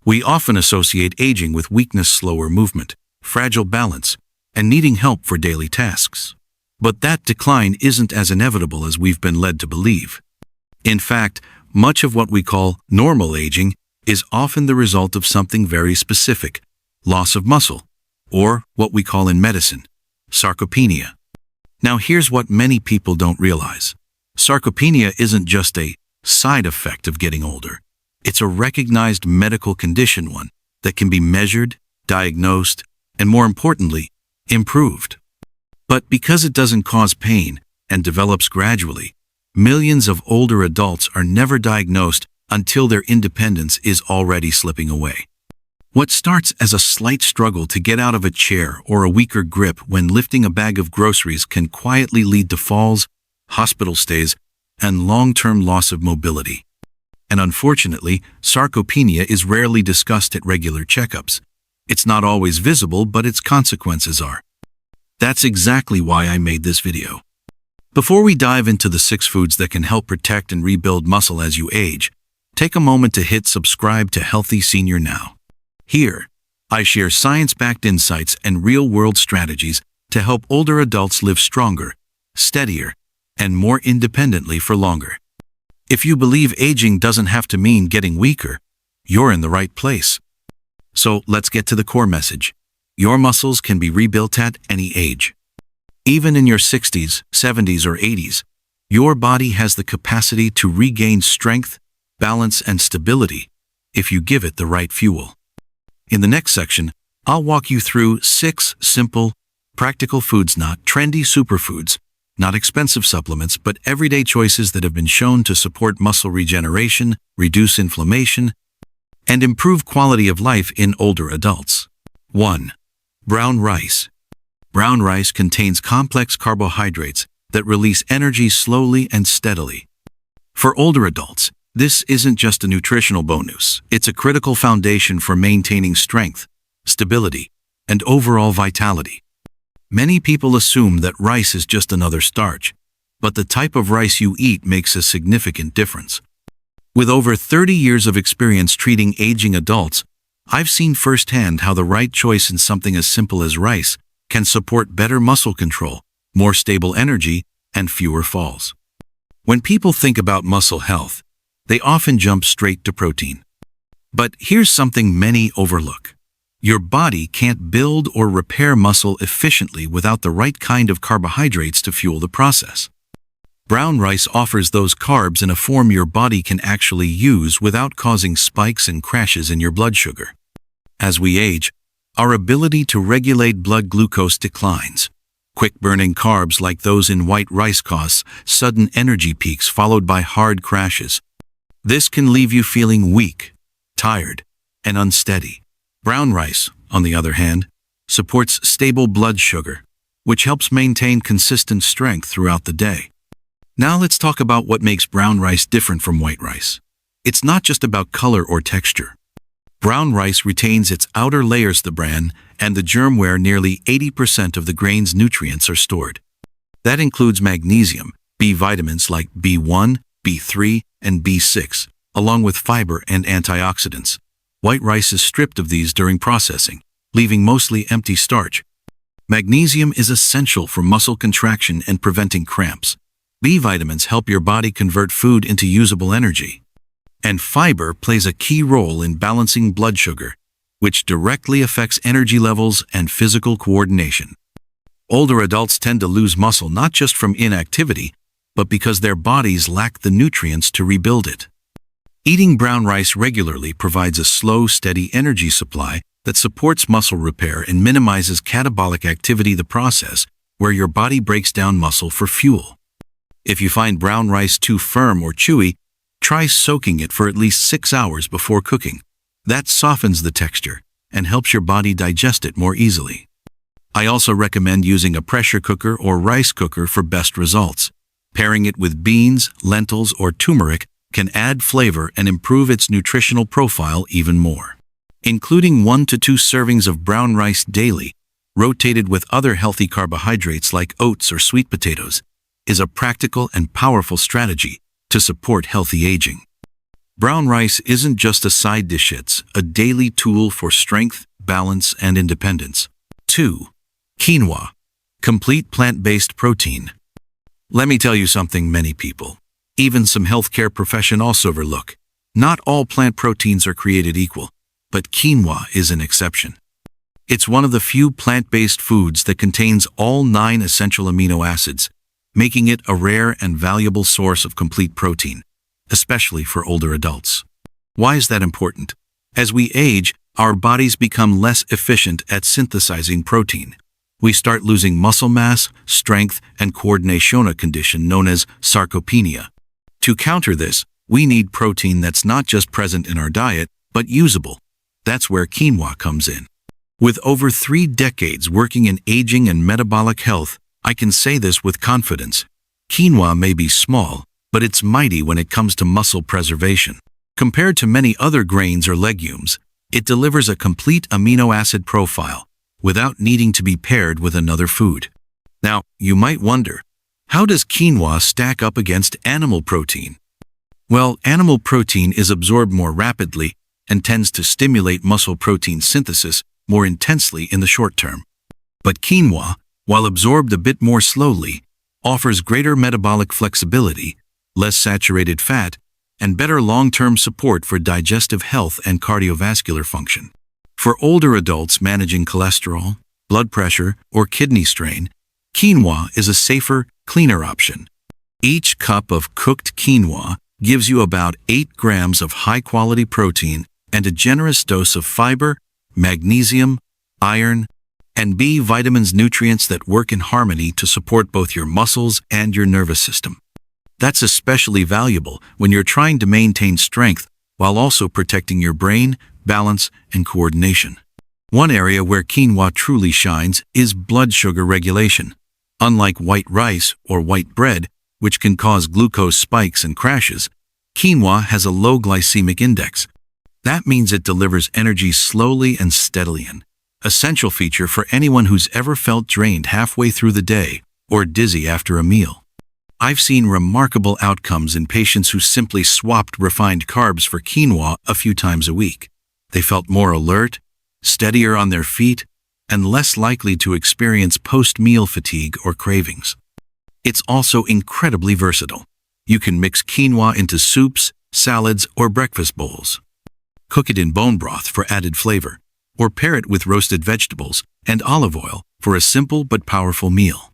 We often associate aging with weakness, slower movement, fragile balance, and needing help for daily tasks. But that decline isn't as inevitable as we've been led to believe. In fact, much of what we call normal aging is often the result of something very specific: loss of muscle, or what we call in medicine, sarcopenia. Now here's what many people don't realize. Sarcopenia isn't just a side effect of getting older. It's a recognized medical condition, one that can be measured, diagnosed, and more importantly, improved. But because it doesn't cause pain and develops gradually, millions of older adults are never diagnosed until their independence is already slipping away. What starts as a slight struggle to get out of a chair or a weaker grip when lifting a bag of groceries can quietly lead to falls, hospital stays, and long-term loss of mobility. And unfortunately, sarcopenia is rarely discussed at regular checkups. It's not always visible, but its consequences are. That's exactly why I made this video. Before we dive into the 6 foods that can help protect and rebuild muscle as you age, take a moment to hit subscribe to Healthy Senior now. Here, I share science-backed insights and real-world strategies to help older adults live stronger, steadier, and more independently for longer. If you believe aging doesn't have to mean getting weaker, you're in the right place. So let's get to the core message. Your muscles can be rebuilt at any age. Even in your 60s, 70s, or 80s, your body has the capacity to regain strength, balance, and stability if you give it the right fuel. In the next section, I'll walk you through 6 simple, practical foods, not trendy superfoods, not expensive supplements, but everyday choices that have been shown to support muscle regeneration, reduce inflammation, and improve quality of life in older adults. 1. Brown rice. Brown rice contains complex carbohydrates that release energy slowly and steadily. For older adults, this isn't just a nutritional bonus. It's a critical foundation for maintaining strength, stability, and overall vitality. Many people assume that rice is just another starch, but the type of rice you eat makes a significant difference. With over 30 years of experience treating aging adults, I've seen firsthand how the right choice in something as simple as rice can support better muscle control, more stable energy, and fewer falls. When people think about muscle health, they often jump straight to protein. But here's something many overlook. Your body can't build or repair muscle efficiently without the right kind of carbohydrates to fuel the process. Brown rice offers those carbs in a form your body can actually use without causing spikes and crashes in your blood sugar. As we age, our ability to regulate blood glucose declines. Quick-burning carbs like those in white rice cause sudden energy peaks followed by hard crashes. This can leave you feeling weak, tired, and unsteady. Brown rice, on the other hand, supports stable blood sugar, which helps maintain consistent strength throughout the day. Now let's talk about what makes brown rice different from white rice. It's not just about color or texture. Brown rice retains its outer layers, the bran, and the germ where nearly 80% of the grain's nutrients are stored. That includes magnesium, B vitamins like B1, B3, and B6, along with fiber and antioxidants. White rice is stripped of these during processing, leaving mostly empty starch. Magnesium is essential for muscle contraction and preventing cramps. B vitamins help your body convert food into usable energy. And fiber plays a key role in balancing blood sugar, which directly affects energy levels and physical coordination. Older adults tend to lose muscle not just from inactivity, but because their bodies lack the nutrients to rebuild it. Eating brown rice regularly provides a slow, steady energy supply that supports muscle repair and minimizes catabolic activity, the process where your body breaks down muscle for fuel. If you find brown rice too firm or chewy, try soaking it for at least 6 hours before cooking. That softens the texture and helps your body digest it more easily. I also recommend using a pressure cooker or rice cooker for best results. Pairing it with beans, lentils, or turmeric can add flavor and improve its nutritional profile even more. Including 1 to 2 servings of brown rice daily, rotated with other healthy carbohydrates like oats or sweet potatoes, is a practical and powerful strategy to support healthy aging. Brown rice isn't just a side dish, it's a daily tool for strength, balance, and independence. 2. Quinoa. Complete plant-based protein. Let me tell you something many people, even some healthcare professionals, overlook. Not all plant proteins are created equal, but quinoa is an exception. It's one of the few plant-based foods that contains all 9 essential amino acids, making it a rare and valuable source of complete protein, especially for older adults. Why is that important? As we age, our bodies become less efficient at synthesizing protein. We start losing muscle mass, strength, and coordination, a condition known as sarcopenia. To counter this, we need protein that's not just present in our diet, but usable. That's where quinoa comes in. With over 3 decades working in aging and metabolic health, I can say this with confidence. Quinoa may be small, but it's mighty when it comes to muscle preservation. Compared to many other grains or legumes, it delivers a complete amino acid profile without needing to be paired with another food. Now, you might wonder, how does quinoa stack up against animal protein? Well, animal protein is absorbed more rapidly and tends to stimulate muscle protein synthesis more intensely in the short term. But quinoa, while absorbed a bit more slowly, offers greater metabolic flexibility, less saturated fat, and better long-term support for digestive health and cardiovascular function. For older adults managing cholesterol, blood pressure, or kidney strain, quinoa is a safer, cleaner option. Each cup of cooked quinoa gives you about 8 grams of high-quality protein and a generous dose of fiber, magnesium, iron, and B vitamins, nutrients that work in harmony to support both your muscles and your nervous system. That's especially valuable when you're trying to maintain strength while also protecting your brain, balance, and coordination. One area where quinoa truly shines is blood sugar regulation. Unlike white rice or white bread, which can cause glucose spikes and crashes, quinoa has a low glycemic index. That means it delivers energy slowly and steadily, an essential feature for anyone who's ever felt drained halfway through the day or dizzy after a meal. I've seen remarkable outcomes in patients who simply swapped refined carbs for quinoa a few times a week. They felt more alert, steadier on their feet, and less likely to experience post-meal fatigue or cravings. It's also incredibly versatile. You can mix quinoa into soups, salads, or breakfast bowls. Cook it in bone broth for added flavor, or pair it with roasted vegetables and olive oil for a simple but powerful meal.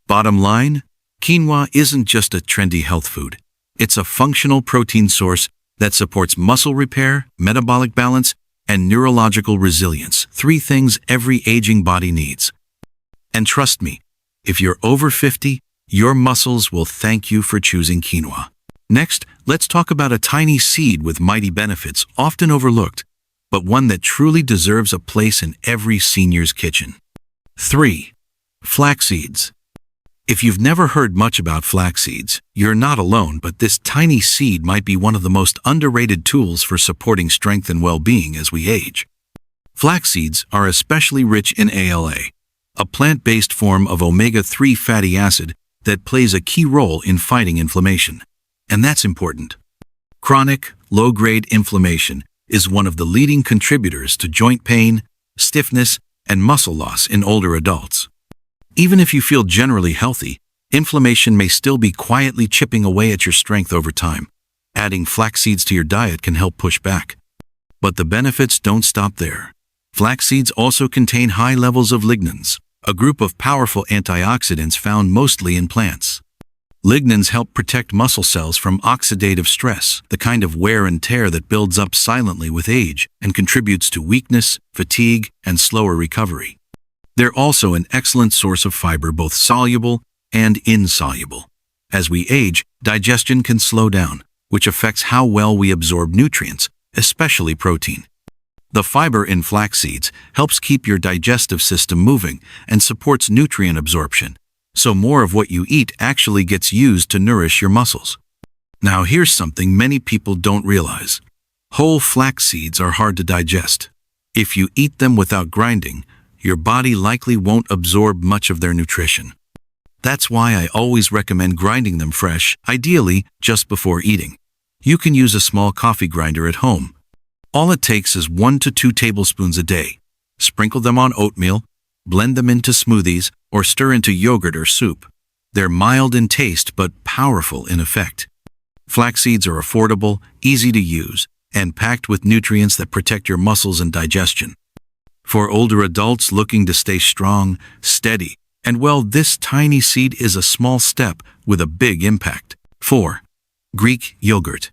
Bottom line, quinoa isn't just a trendy health food. It's a functional protein source that supports muscle repair, metabolic balance, and neurological resilience, 3 things every aging body needs. And trust me, if you're over 50, your muscles will thank you for choosing quinoa. Next, let's talk about a tiny seed with mighty benefits, often overlooked, but one that truly deserves a place in every senior's kitchen. 3. Flax seeds. If you've never heard much about flax seeds, you're not alone, but this tiny seed might be one of the most underrated tools for supporting strength and well-being as we age. Flax seeds are especially rich in ALA, a plant-based form of omega-3 fatty acid that plays a key role in fighting inflammation. And that's important. Chronic, low-grade inflammation is one of the leading contributors to joint pain, stiffness, and muscle loss in older adults. Even if you feel generally healthy, inflammation may still be quietly chipping away at your strength over time. Adding flax seeds to your diet can help push back. But the benefits don't stop there. Flax seeds also contain high levels of lignans, a group of powerful antioxidants found mostly in plants. Lignans help protect muscle cells from oxidative stress, the kind of wear and tear that builds up silently with age and contributes to weakness, fatigue, and slower recovery. They're also an excellent source of fiber, both soluble and insoluble. As we age, digestion can slow down, which affects how well we absorb nutrients, especially protein. The fiber in flax seeds helps keep your digestive system moving and supports nutrient absorption, so more of what you eat actually gets used to nourish your muscles. Now here's something many people don't realize. Whole flax seeds are hard to digest. If you eat them without grinding, your body likely won't absorb much of their nutrition. That's why I always recommend grinding them fresh, ideally just before eating. You can use a small coffee grinder at home. All it takes is 1 to 2 tablespoons a day. Sprinkle them on oatmeal, blend them into smoothies, or stir into yogurt or soup. They're mild in taste but powerful in effect. Flax seeds are affordable, easy to use, and packed with nutrients that protect your muscles and digestion. For older adults looking to stay strong, steady, and well, this tiny seed is a small step with a big impact. 4. Greek yogurt.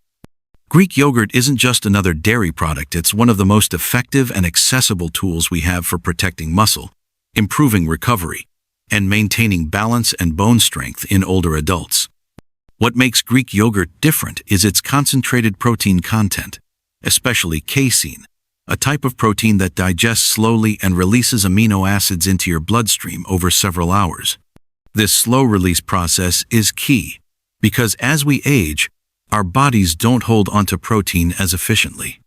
Greek yogurt isn't just another dairy product, it's one of the most effective and accessible tools we have for protecting muscle, improving recovery, and maintaining balance and bone strength in older adults. What makes Greek yogurt different is its concentrated protein content, especially casein, a type of protein that digests slowly and releases amino acids into your bloodstream over several hours. This slow-release process is key, because as we age, our bodies don't hold onto protein as efficiently.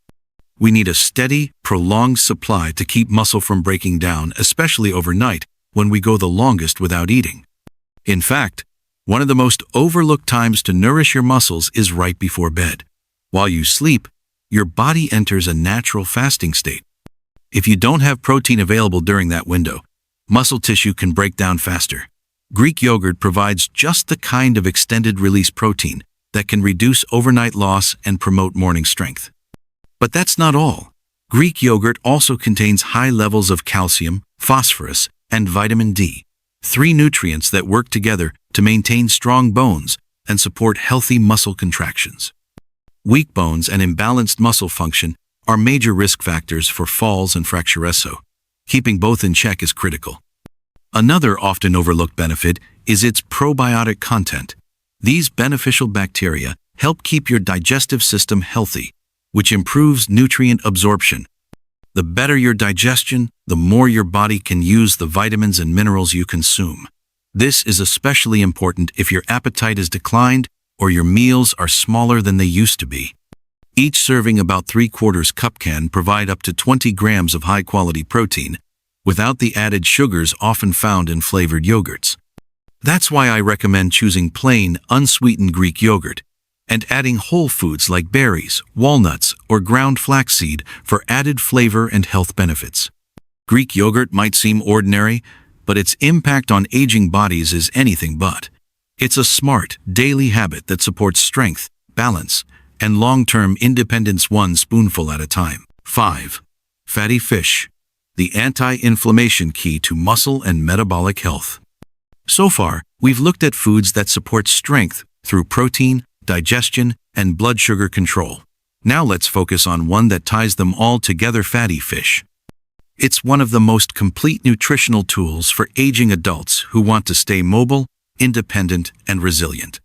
We need a steady, prolonged supply to keep muscle from breaking down, especially overnight when we go the longest without eating. In fact, one of the most overlooked times to nourish your muscles is right before bed. While you sleep, your body enters a natural fasting state. If you don't have protein available during that window, muscle tissue can break down faster. Greek yogurt provides just the kind of extended-release protein that can reduce overnight loss and promote morning strength. But that's not all. Greek yogurt also contains high levels of calcium, phosphorus, and vitamin D, 3 nutrients that work together to maintain strong bones and support healthy muscle contractions. Weak bones and imbalanced muscle function are major risk factors for falls and fractures, so keeping both in check is critical. Another often overlooked benefit is its probiotic content. These beneficial bacteria help keep your digestive system healthy, which improves nutrient absorption. The better your digestion, the more your body can use the vitamins and minerals you consume. This is especially important if your appetite is declined or your meals are smaller than they used to be. Each serving about 3/4 cup can provide up to 20 grams of high-quality protein, without the added sugars often found in flavored yogurts. That's why I recommend choosing plain, unsweetened Greek yogurt and adding whole foods like berries, walnuts, or ground flaxseed for added flavor and health benefits. Greek yogurt might seem ordinary, but its impact on aging bodies is anything but. It's a smart, daily habit that supports strength, balance, and long-term independence, 1 spoonful at a time. 5. Fatty fish, the anti-inflammation key to muscle and metabolic health. So far, we've looked at foods that support strength through protein, digestion, and blood sugar control. Now let's focus on one that ties them all together: fatty fish. It's one of the most complete nutritional tools for aging adults who want to stay mobile, independent, and resilient.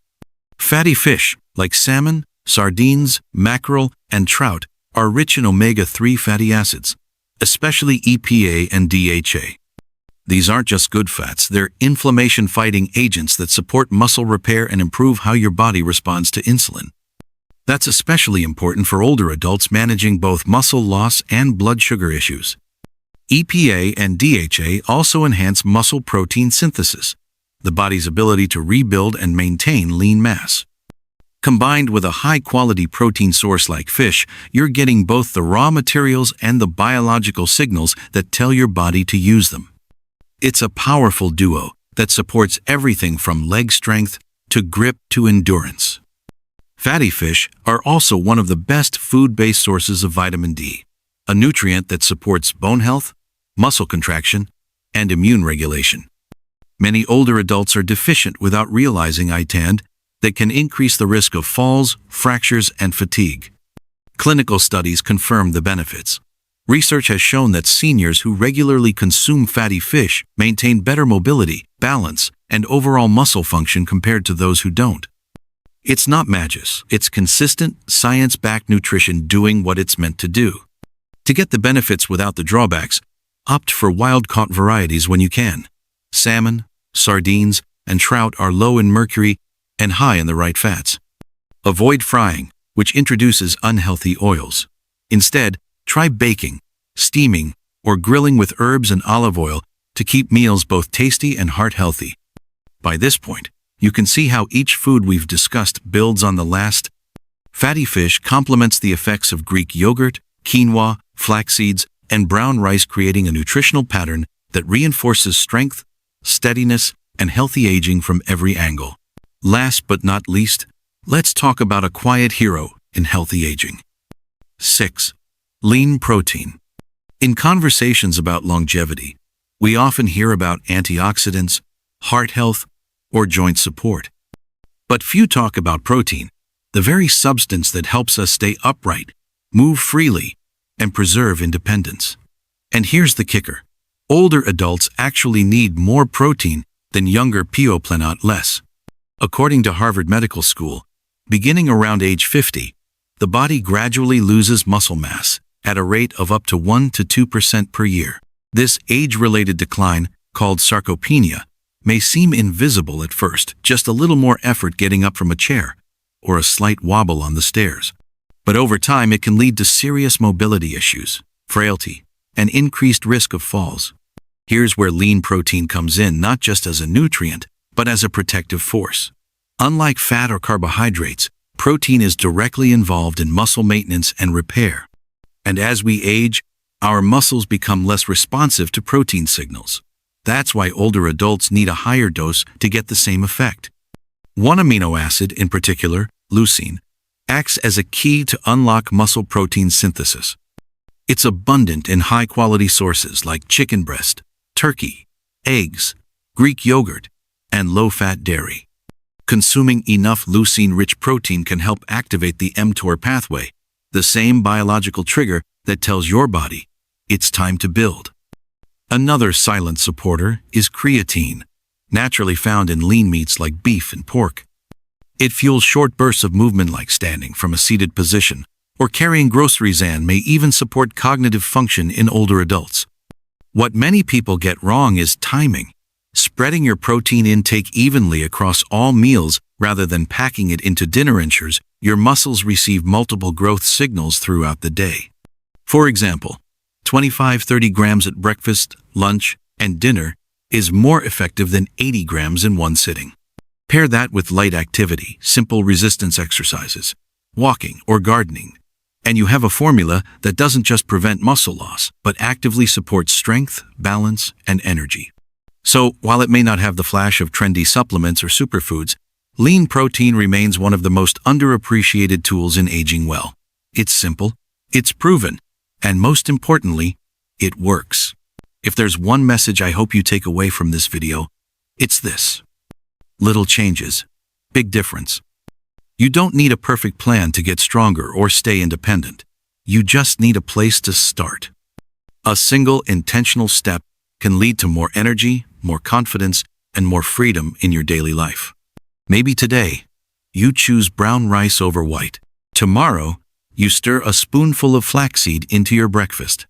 Fatty fish, like salmon, sardines, mackerel, and trout, are rich in omega-3 fatty acids, especially EPA and DHA. These aren't just good fats, they're inflammation-fighting agents that support muscle repair and improve how your body responds to insulin. That's especially important for older adults managing both muscle loss and blood sugar issues. EPA and DHA also enhance muscle protein synthesis, the body's ability to rebuild and maintain lean mass. Combined with a high-quality protein source like fish, you're getting both the raw materials and the biological signals that tell your body to use them. It's a powerful duo that supports everything from leg strength to grip to endurance. Fatty fish are also one of the best food-based sources of vitamin D, a nutrient that supports bone health, muscle contraction, and immune regulation. Many older adults are deficient without realizing it, and that can increase the risk of falls, fractures, and fatigue. Clinical studies confirm the benefits. Research has shown that seniors who regularly consume fatty fish maintain better mobility, balance, and overall muscle function compared to those who don't. It's not magic, it's consistent, science-backed nutrition doing what it's meant to do. To get the benefits without the drawbacks, opt for wild-caught varieties when you can. Salmon, sardines, and trout are low in mercury and high in the right fats. Avoid frying, which introduces unhealthy oils. Instead, try baking, steaming, or grilling with herbs and olive oil to keep meals both tasty and heart-healthy. By this point, you can see how each food we've discussed builds on the last. Fatty fish complements the effects of Greek yogurt, quinoa, flax seeds, and brown rice, creating a nutritional pattern that reinforces strength, steadiness, and healthy aging from every angle. Last but not least, let's talk about a quiet hero in healthy aging. 6. Lean protein. In conversations about longevity, we often hear about antioxidants, heart health, or joint support. But few talk about protein, the very substance that helps us stay upright, move freely, and preserve independence. And here's the kicker. Older adults actually need more protein than younger people, not less. According to Harvard Medical School, beginning around age 50, the body gradually loses muscle mass at a rate of up to 1 to 2% per year. This age-related decline, called sarcopenia, may seem invisible at first, just a little more effort getting up from a chair, or a slight wobble on the stairs. But over time, it can lead to serious mobility issues, frailty, and increased risk of falls. Here's where lean protein comes in, not just as a nutrient, but as a protective force. Unlike fat or carbohydrates, protein is directly involved in muscle maintenance and repair. And as we age, our muscles become less responsive to protein signals. That's why older adults need a higher dose to get the same effect. One amino acid in particular, leucine, acts as a key to unlock muscle protein synthesis. It's abundant in high-quality sources like chicken breast, turkey, eggs, Greek yogurt, and low-fat dairy. Consuming enough leucine-rich protein can help activate the mTOR pathway, the same biological trigger that tells your body it's time to build. Another silent supporter is creatine, naturally found in lean meats like beef and pork. It fuels short bursts of movement like standing from a seated position or carrying groceries, and may even support cognitive function in older adults. What many people get wrong is timing. Spreading your protein intake evenly across all meals rather than packing it into dinner ensures your muscles receive multiple growth signals throughout the day. For example, 25-30 grams at breakfast, lunch, and dinner is more effective than 80 grams in one sitting. Pair that with light activity, simple resistance exercises, walking or gardening, and you have a formula that doesn't just prevent muscle loss, but actively supports strength, balance, and energy. So, while it may not have the flash of trendy supplements or superfoods, lean protein remains one of the most underappreciated tools in aging well. It's simple, it's proven, and most importantly, it works. If there's one message I hope you take away from this video, it's this. Little changes, big difference. You don't need a perfect plan to get stronger or stay independent. You just need a place to start. A single intentional step can lead to more energy, more confidence, and more freedom in your daily life. Maybe today, you choose brown rice over white. Tomorrow, you stir a spoonful of flaxseed into your breakfast.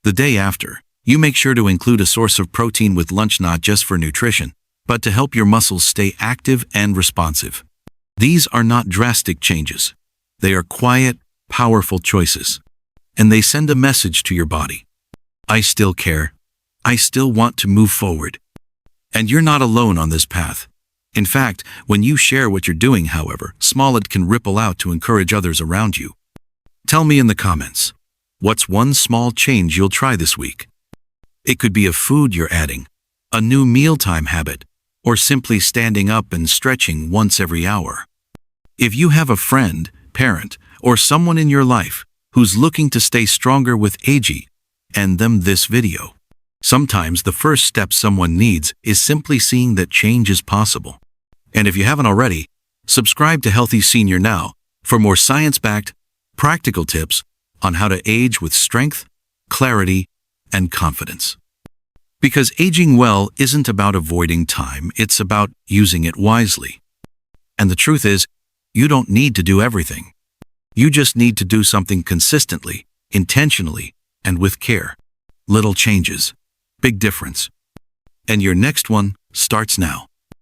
The day after, you make sure to include a source of protein with lunch, not just for nutrition, but to help your muscles stay active and responsive. These are not drastic changes. They are quiet, powerful choices. And they send a message to your body. I still care. I still want to move forward. And you're not alone on this path. In fact, when you share what you're doing, however small, it can ripple out to encourage others around you. Tell me in the comments, what's one small change you'll try this week? It could be a food you're adding, a new mealtime habit, or simply standing up and stretching once every hour. If you have a friend, parent, or someone in your life who's looking to stay stronger with aging, send them this video. Sometimes the first step someone needs is simply seeing that change is possible. And if you haven't already, subscribe to Healthy Senior now for more science-backed, practical tips on how to age with strength, clarity, and confidence. Because aging well isn't about avoiding time, it's about using it wisely. And the truth is, you don't need to do everything. You just need to do something consistently, intentionally, and with care. Little changes, big difference. And your next one starts now.